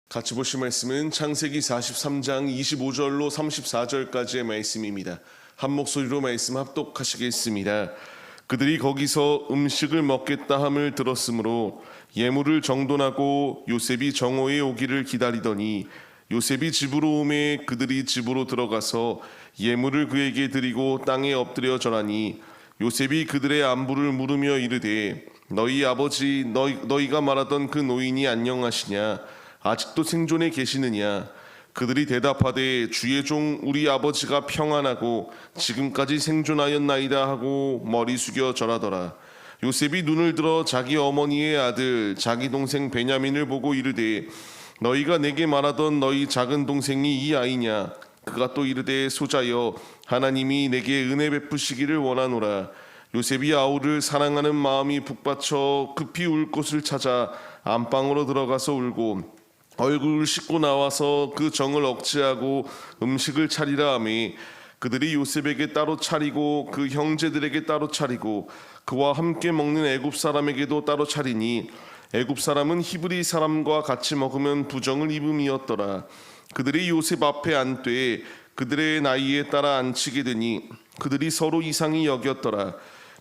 같이 보실 말씀은 창세기 43장 25절로 34절까지의 말씀입니다. 한 목소리로 말씀 합독하시겠습니다. 그들이 거기서 음식을 먹겠다 함을 들었으므로 예물을 정돈하고 요셉이 정오에 오기를 기다리더니 요셉이 집으로 오매 그들이 집으로 들어가서 예물을 그에게 드리고 땅에 엎드려 절하니 요셉이 그들의 안부를 물으며 이르되 너희 아버지 너희가 말하던 그 노인이 안녕하시냐 아직도 생존해 계시느냐. 그들이 대답하되 주의 종 우리 아버지가 평안하고 지금까지 생존하였나이다 하고 머리 숙여 절하더라. 요셉이 눈을 들어 자기 어머니의 아들 자기 동생 베냐민을 보고 이르되 너희가 내게 말하던 너희 작은 동생이 이 아이냐. 그가 또 이르되 소자여 하나님이 내게 은혜 베푸시기를 원하노라. 요셉이 아우를 사랑하는 마음이 북받쳐 급히 울 곳을 찾아 안방으로 들어가서 울고 얼굴을 씻고 나와서 그 정을 억제하고 음식을 차리라 하매 그들이 요셉에게 따로 차리고 그 형제들에게 따로 차리고 그와 함께 먹는 애굽 사람에게도 따로 차리니 애굽 사람은 히브리 사람과 같이 먹으면 부정을 입음이었더라. 그들이 요셉 앞에 앉되 그들의 나이에 따라 앉히게 되니 그들이 서로 이상히 여겼더라.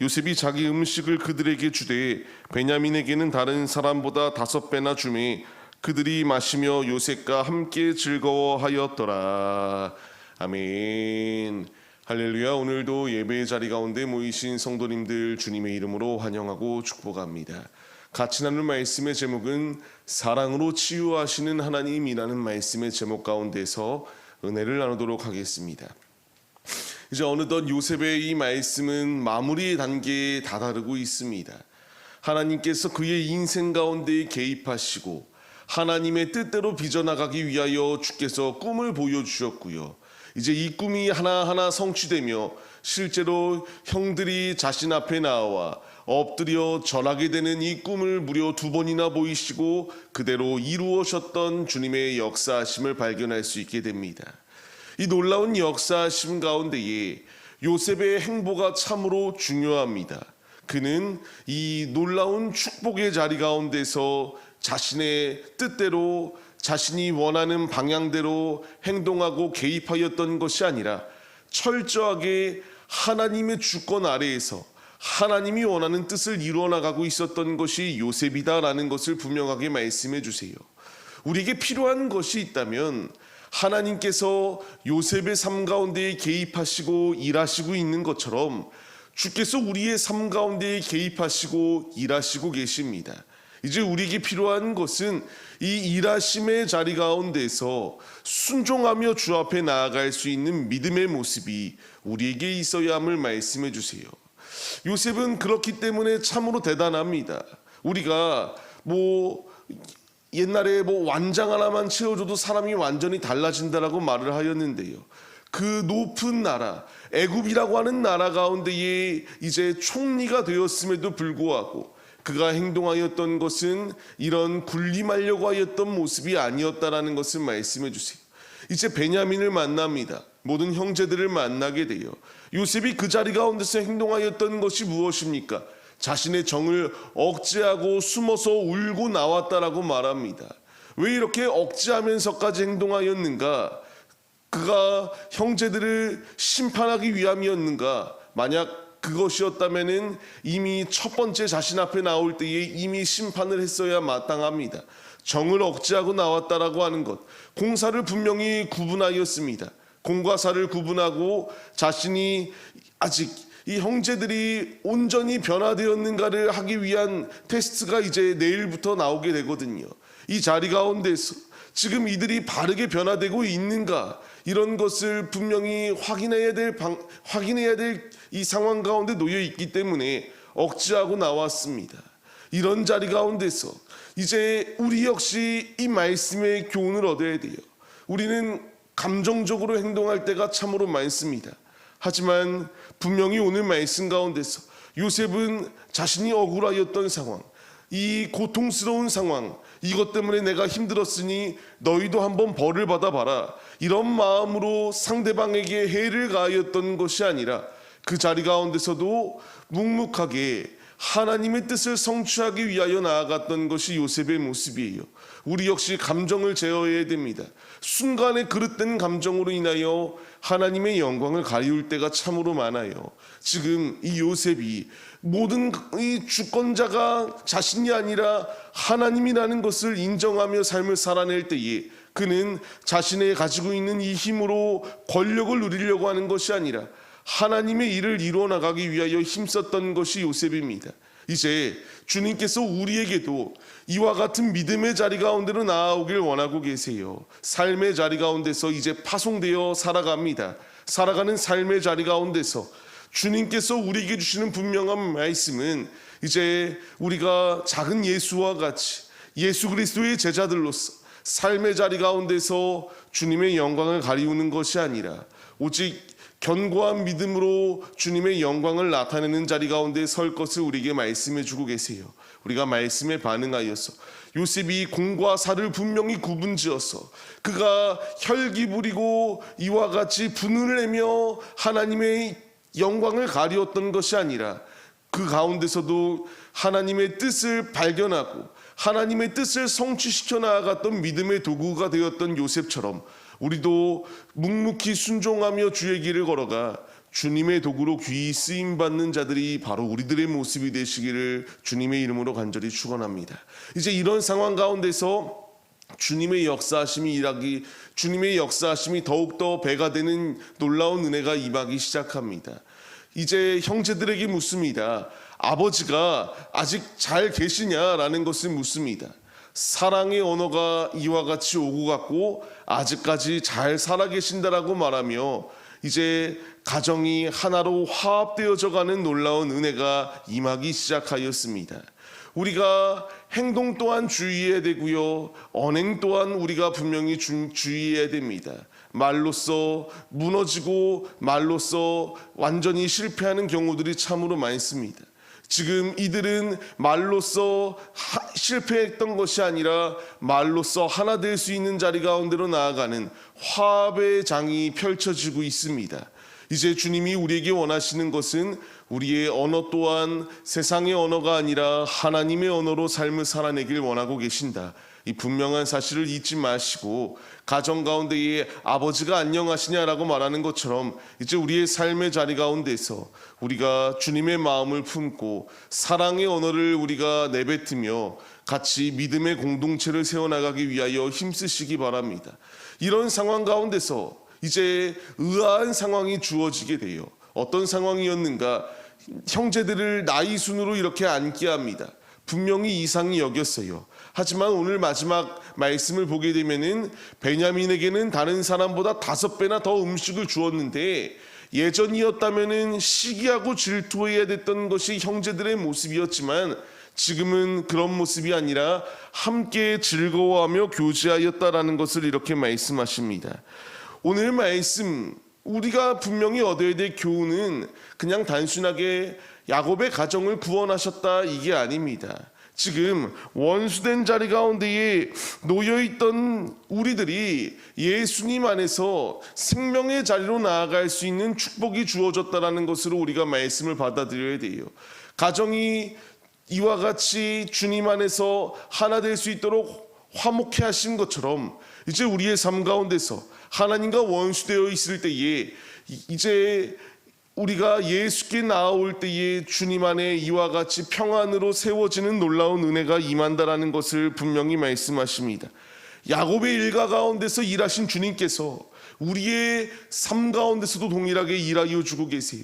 요셉이 자기 음식을 그들에게 주되 베냐민에게는 다른 사람보다 5배나 주매 그들이 마시며 요셉과 함께 즐거워하였더라. 아멘. 할렐루야. 오늘도 예배의 자리 가운데 모이신 성도님들 주님의 이름으로 환영하고 축복합니다. 같이 나눌 말씀의 제목은 사랑으로 치유하시는 하나님이라는 말씀의 제목 가운데서 은혜를 나누도록 하겠습니다. 이제 어느덧 요셉의 이 말씀은 마무리 단계에 다다르고 있습니다. 하나님께서 그의 인생 가운데 개입하시고 하나님의 뜻대로 빚어나가기 위하여 주께서 꿈을 보여주셨고요. 이제 이 꿈이 하나하나 성취되며 실제로 형들이 자신 앞에 나와 엎드려 절하게 되는 이 꿈을 무려 2번이나 보이시고 그대로 이루어졌던 주님의 역사하심을 발견할 수 있게 됩니다. 이 놀라운 역사하심 가운데에 요셉의 행보가 참으로 중요합니다. 그는 이 놀라운 축복의 자리 가운데서 자신의 뜻대로 자신이 원하는 방향대로 행동하고 개입하였던 것이 아니라 철저하게 하나님의 주권 아래에서 하나님이 원하는 뜻을 이루어 나가고 있었던 것이 요셉이다라는 것을 분명하게 말씀해 주세요. 우리에게 필요한 것이 있다면 하나님께서 요셉의 삶 가운데에 개입하시고 일하시고 있는 것처럼 주께서 우리의 삶 가운데에 개입하시고 일하시고 계십니다. 이제 우리에게 필요한 것은 이 일하심의 자리 가운데서 순종하며 주 앞에 나아갈 수 있는 믿음의 모습이 우리에게 있어야 함을 말씀해 주세요. 요셉은 그렇기 때문에 참으로 대단합니다. 우리가 옛날에 완장 하나만 채워줘도 사람이 완전히 달라진다라고 말을 하였는데요. 그 높은 나라, 애굽이라고 하는 나라 가운데에 이제 총리가 되었음에도 불구하고 그가 행동하였던 것은 이런 군림하려고 하였던 모습이 아니었다라는 것을 말씀해 주세요. 이제 베냐민을 만납니다. 모든 형제들을 만나게 돼요. 요셉이 그 자리 가운데서 행동하였던 것이 무엇입니까? 자신의 정을 억제하고 숨어서 울고 나왔다라고 말합니다. 왜 이렇게 억제하면서까지 행동하였는가? 그가 형제들을 심판하기 위함이었는가? 만약 그것이었다면은 이미 첫 번째 자신 앞에 나올 때에 이미 심판을 했어야 마땅합니다. 정을 억제하고 나왔다라고 하는 것, 공사를 분명히 구분하였습니다. 공과 사를 구분하고 자신이 아직 이 형제들이 온전히 변화되었는가를 하기 위한 테스트가 이제 내일부터 나오게 되거든요. 이 자리 가운데서 지금 이들이 바르게 변화되고 있는가, 이런 것을 분명히 확인해야 될 이 상황 가운데 놓여 있기 때문에 억지하고 나왔습니다. 이런 자리 가운데서 이제 우리 역시 이 말씀의 교훈을 얻어야 돼요. 우리는 감정적으로 행동할 때가 참으로 많습니다. 하지만 분명히 오늘 말씀 가운데서 요셉은 자신이 억울하였던 상황, 이 고통스러운 상황, 이것 때문에 내가 힘들었으니 너희도 한번 벌을 받아봐라, 이런 마음으로 상대방에게 해를 가하였던 것이 아니라 그 자리 가운데서도 묵묵하게 하나님의 뜻을 성취하기 위하여 나아갔던 것이 요셉의 모습이에요. 우리 역시 감정을 제어해야 됩니다. 순간의 그릇된 감정으로 인하여 하나님의 영광을 가리울 때가 참으로 많아요. 지금 이 요셉이 모든 이 주권자가 자신이 아니라 하나님이라는 것을 인정하며 삶을 살아낼 때에 그는 자신의 가지고 있는 이 힘으로 권력을 누리려고 하는 것이 아니라 하나님의 일을 이루어 나가기 위하여 힘썼던 것이 요셉입니다. 이제 주님께서 우리에게도 이와 같은 믿음의 자리 가운데로 나아오길 원하고 계세요. 삶의 자리 가운데서 이제 파송되어 살아갑니다. 살아가는 삶의 자리 가운데서 주님께서 우리에게 주시는 분명한 말씀은 이제 우리가 작은 예수와 같이 예수 그리스도의 제자들로서 삶의 자리 가운데서 주님의 영광을 가리우는 것이 아니라 오직 견고한 믿음으로 주님의 영광을 나타내는 자리 가운데 설 것을 우리에게 말씀해 주고 계세요. 우리가 말씀에 반응하여서 요셉이 공과 사를 분명히 구분지어서 그가 혈기 부리고 이와 같이 분을 내며 하나님의 영광을 가리웠던 것이 아니라 그 가운데서도 하나님의 뜻을 발견하고 하나님의 뜻을 성취시켜 나아갔던 믿음의 도구가 되었던 요셉처럼 우리도 묵묵히 순종하며 주의 길을 걸어가 주님의 도구로 귀히 쓰임받는 자들이 바로 우리들의 모습이 되시기를 주님의 이름으로 간절히 축원합니다. 이제 이런 상황 가운데서 주님의 역사하심이 더욱더 배가 되는 놀라운 은혜가 임하기 시작합니다. 이제 형제들에게 묻습니다. 아버지가 아직 잘 계시냐라는 것을 묻습니다. 사랑의 언어가 이와 같이 오고 갔고 아직까지 잘 살아계신다라고 말하며 이제 가정이 하나로 화합되어져 가는 놀라운 은혜가 임하기 시작하였습니다. 우리가 행동 또한 주의해야 되고요, 언행 또한 우리가 분명히 주의해야 됩니다. 말로써 무너지고 말로써 완전히 실패하는 경우들이 참으로 많습니다. 지금 이들은 말로써 실패했던 것이 아니라 말로써 하나 될 수 있는 자리 가운데로 나아가는 화합의 장이 펼쳐지고 있습니다. 이제 주님이 우리에게 원하시는 것은 우리의 언어 또한 세상의 언어가 아니라 하나님의 언어로 삶을 살아내길 원하고 계신다. 이 분명한 사실을 잊지 마시고 가정 가운데에 아버지가 안녕하시냐라고 말하는 것처럼 이제 우리의 삶의 자리 가운데서 우리가 주님의 마음을 품고 사랑의 언어를 우리가 내뱉으며 같이 믿음의 공동체를 세워나가기 위하여 힘쓰시기 바랍니다. 이런 상황 가운데서 이제 의아한 상황이 주어지게 돼요. 어떤 상황이었는가? 형제들을 나이 순으로 이렇게 앉게 합니다. 분명히 이상히 여겼어요. 하지만 오늘 마지막 말씀을 보게 되면은 베냐민에게는 다른 사람보다 5배나 더 음식을 주었는데 예전이었다면은 시기하고 질투해야 됐던 것이 형제들의 모습이었지만 지금은 그런 모습이 아니라 함께 즐거워하며 교제하였다라는 것을 이렇게 말씀하십니다. 오늘 말씀 우리가 분명히 얻어야 될 교훈은 그냥 단순하게 야곱의 가정을 구원하셨다 이게 아닙니다. 지금 원수된 자리 가운데에 놓여있던 우리들이 예수님 안에서 생명의 자리로 나아갈 수 있는 축복이 주어졌다라는 것으로 우리가 말씀을 받아들여야 돼요. 가정이 이와 같이 주님 안에서 하나 될 수 있도록 화목해 하신 것처럼 이제 우리의 삶 가운데서 하나님과 원수되어 있을 때에 이제 우리가 예수께 나아올 때에 주님 안에 이와 같이 평안으로 세워지는 놀라운 은혜가 임한다라는 것을 분명히 말씀하십니다. 야곱의 일가 가운데서 일하신 주님께서 우리의 삶 가운데서도 동일하게 일하여 주고 계세요.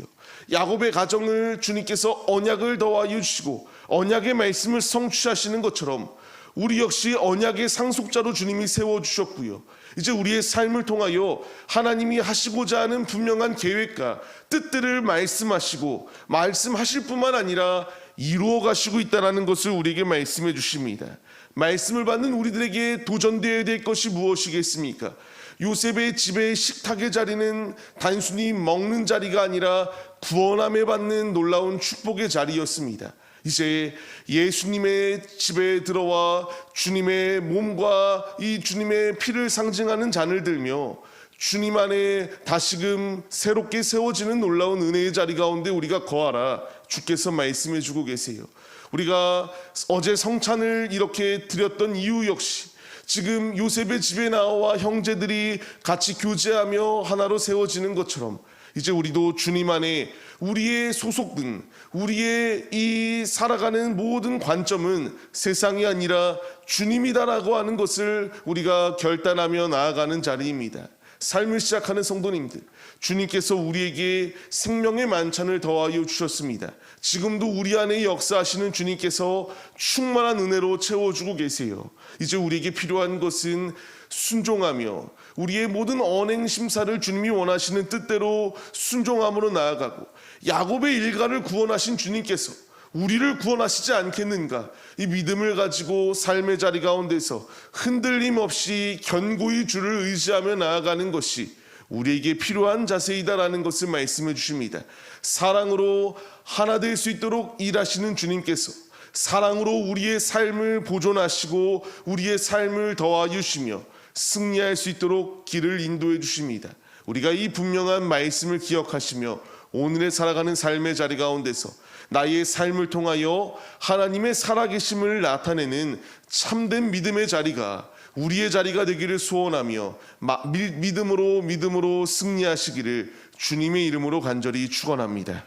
야곱의 가정을 주님께서 언약을 더하여 주시고 언약의 말씀을 성취하시는 것처럼 우리 역시 언약의 상속자로 주님이 세워주셨고요. 이제 우리의 삶을 통하여 하나님이 하시고자 하는 분명한 계획과 뜻들을 말씀하시고 말씀하실 뿐만 아니라 이루어 가시고 있다는 것을 우리에게 말씀해 주십니다. 말씀을 받는 우리들에게 도전되어야 될 것이 무엇이겠습니까? 요셉의 집의 식탁의 자리는 단순히 먹는 자리가 아니라 구원함에 받는 놀라운 축복의 자리였습니다. 이제 예수님의 집에 들어와 주님의 몸과 이 주님의 피를 상징하는 잔을 들며 주님 안에 다시금 새롭게 세워지는 놀라운 은혜의 자리 가운데 우리가 거하라 주께서 말씀해 주고 계세요. 우리가 어제 성찬을 이렇게 드렸던 이유 역시 지금 요셉의 집에 나와 형제들이 같이 교제하며 하나로 세워지는 것처럼 이제 우리도 주님 안에 우리의 소속된, 우리의 이 살아가는 모든 관점은 세상이 아니라 주님이다라고 하는 것을 우리가 결단하며 나아가는 자리입니다. 삶을 시작하는 성도님들, 주님께서 우리에게 생명의 만찬을 더하여 주셨습니다. 지금도 우리 안에 역사하시는 주님께서 충만한 은혜로 채워주고 계세요. 이제 우리에게 필요한 것은 순종하며 우리의 모든 언행 심사를 주님이 원하시는 뜻대로 순종함으로 나아가고, 야곱의 일가를 구원하신 주님께서 우리를 구원하시지 않겠는가, 이 믿음을 가지고 삶의 자리 가운데서 흔들림 없이 견고히 주를 의지하며 나아가는 것이 우리에게 필요한 자세이다라는 것을 말씀해 주십니다. 사랑으로 하나 될 수 있도록 일하시는 주님께서 사랑으로 우리의 삶을 보존하시고 우리의 삶을 더하여 주시며 승리할 수 있도록 길을 인도해 주십니다. 우리가 이 분명한 말씀을 기억하시며 오늘의 살아가는 삶의 자리 가운데서 나의 삶을 통하여 하나님의 살아계심을 나타내는 참된 믿음의 자리가 우리의 자리가 되기를 소원하며 믿음으로 승리하시기를 주님의 이름으로 간절히 축원합니다.